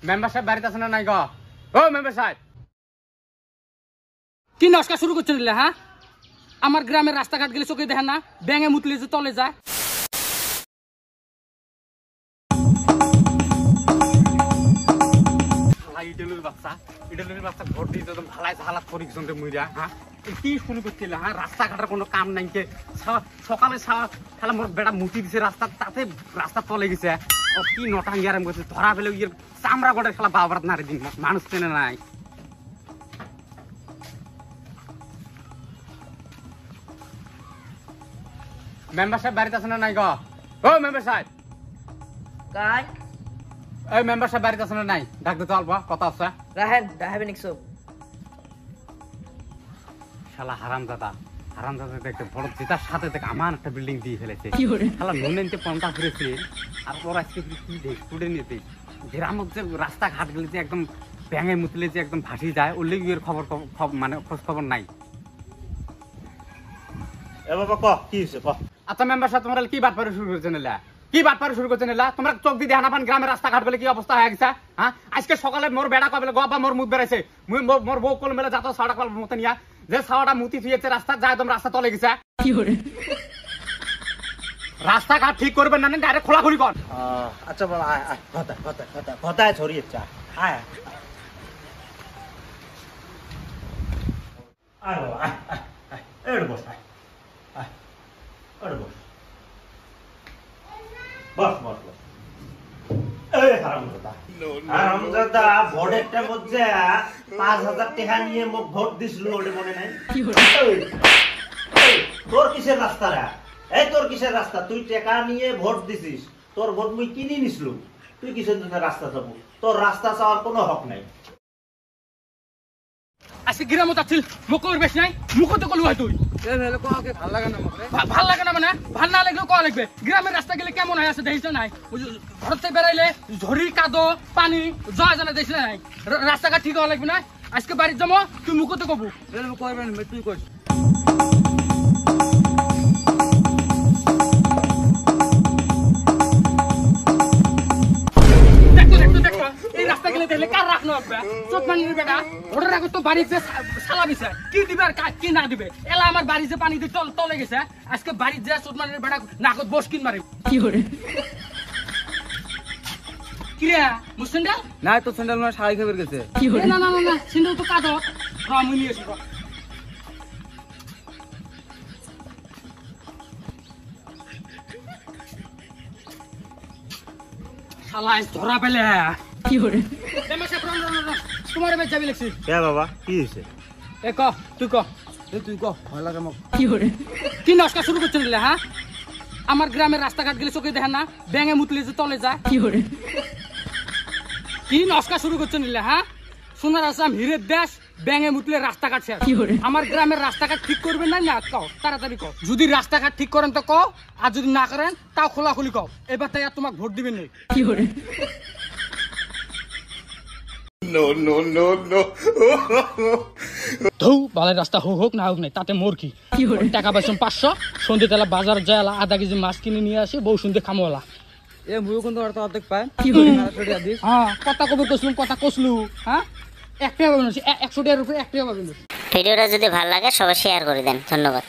Member সাহেব বাড়িতে আছে না নাই গো? ও মেম্বার সাহেব, কি নস্কা শুরু করছেন হ্যাঁ? আমার গ্রামের রাস্তাঘাট গেলে চোখে দেখেন না, ব্যাঙে মুতলে যে তলে যায়। রাস্তাঘাটের কোনো কাম নাই, সকালে খেলা মোর বেটা মুতি দিছে রাস্তা, তাতে রাস্তা তলে গেছে। কি নটাঙ্গি আরাম করছে, ধরা ফেলে চামড়া গড়ে খেলা বাবার নারে দিন, মানুষ চেনে নাই। মেম্বার সাহেব বাড়িতে আছে না নাই গো? ও মেম্বার সাহেব, এই মেম্বার সাহেব বাড়িতে আছে না নাই? ডাক দিতে অল্প কথা আছে। শালা হারামজাদা দেখতে বড় জেতার সাথে দেখ আমার একটা বিল্ডিং দিয়ে ফেলেছে। শালা নুনেনতে পন্থা ফিরেছে, আর ওর আজকে কি দেখ ফুটে নিতে গ্রামের যে রাস্তাঘাট গেলে যে একদম ব্যাঙে মুতলে যে একদম ভাসি যায়, ওর লেগে খবর মানে খোঁজ খবর নাই। আচ্ছা মেম্বার সাহেব, তোমরা কি বাটপারি শুরু করেছেন? কি বাটপারি শুরু করছেন? তোমরা চোখ দিয়ে দেখা না পান গ্রামের রাস্তাঘাট বলে কি অবস্থা হয়ে গেছে? হ্যাঁ, আজকে সকালে মোর বেড়া কবে গবা মোর মুখ বেড়াইছে, মোর বউ কোল মেলে যাতো সাড়া কল মতো নিয়া, যে সাওয়াটা মুতি ফিয়েছে রাস্তা যায়, একদম রাস্তা তলে গেছে। রাস্তাঘাট ঠিক করবেন না, ডাইরেক্ট খোলাখুলি কর। আচ্ছা বল, কথায় ছড়িয়ে চা আয় আয় বাবা, আয় বস, বস বস বস বস। হারামজাদা ভোটেরটা মধ্যে ৫,০০০ টাকা নিয়ে মোক ভোট দিছিল, ওটা মনে নাই? তোর কিসের রাস্তা রে? এই তোর কিসের রাস্তা? তুই টাকা নিয়ে ভোট দিছিস, তোর ভোট মুই কিনে নিছিল, তুই কিসের জন্য রাস্তা চাবো? তোর রাস্তা চাওয়ার কোনো হক নাই। আজকে গ্রামত আছিল মুখ বেশ নাই, মুখতে কলু হয় তুই। ভাল লাগে না ভাল লাগে না মানে? ভাল না লাগলেও কয়া লাগবে। গ্রামের রাস্তা গেলে কেমন হয়ে আছে দেখিস নাই? ঘর থেকে বেড়াইলে ঝড়ি কাদো পানি জয় জানা দেখিস নাই? রাস্তাঘাট ঠিক হওয়া লাগবে না। আজকে বাড়ির যাবো, তুই মুখতে কবু করবেন, তুই কর। এই রাস্তা গেলে দেখলে কার রাখনো হবে? চোখ মানির বেটা ওটার আগে তো বাড়িতে সালা দিছে, কি দিবে আর কি না দিবে? এলা আমার বাড়িতে পানি দিয়ে তলে গেছে, আজকে বাড়িতে যা চোখ মানির বেটা নাকত বস কিন মারি। কি করে কিরে মুসেন্ডাল? না তো স্যান্ডেল মানে শাড়ি খেয়ে গেছে। কি করে? না না না না, স্যান্ডেল তো কাদো আমি নিয়ে এসে শালা ধরা পেলে। কি করে তোমার এবার যাবি লাগছি? বাবা কি হয়েছে? এ ক তুই ক, তুই ক, ভয় লাগে মোক। কি করে কি নস্কা শুরু করছেন হ্যাঁ? আমার গ্রামের রাস্তাঘাট গেলে চোখে দেখেন না, ব্যাঙে মুতলে যে তলে যায়। কি করে কি নস্কা শুরু করছেন হ্যাঁ? সোনার আসাম হীরের দেশ, ব্যাঙে মুতলে রাস্তাঘাট শেষ। আমার গ্রামের রাস্তাঘাট ঠিক করবেন না? না কও, তাড়াতাড়ি কও। যদি রাস্তাঘাট ঠিক করেন তো কও, আর যদি না করেন তাও খোলাখুলি কও। এবার তাই আর তোমাকে ভোট দিবেন না। কি করে বালের রাস্তা হোক না হোক নাই, তাতে মোর কি? টাকা পাইছম ৫০০, সন্ধ্যে তেলা বাজার যায় আধা কেজি মাছ কিনে নিয়ে আসি, বউ শুনতে খামোলা। এ মুই কোন অর্ধেক পাই। হ্যাঁ, কথা কবে কইছিলাম, কথা কইছলু। হ্যাঁ, ১ টাকা পাবেন, ১০০ টাকার উপরে ১ টাকা পাবেন। ভিডিওটা যদি ভালো লাগে সবাই শেয়ার করে দেন। ধন্যবাদ।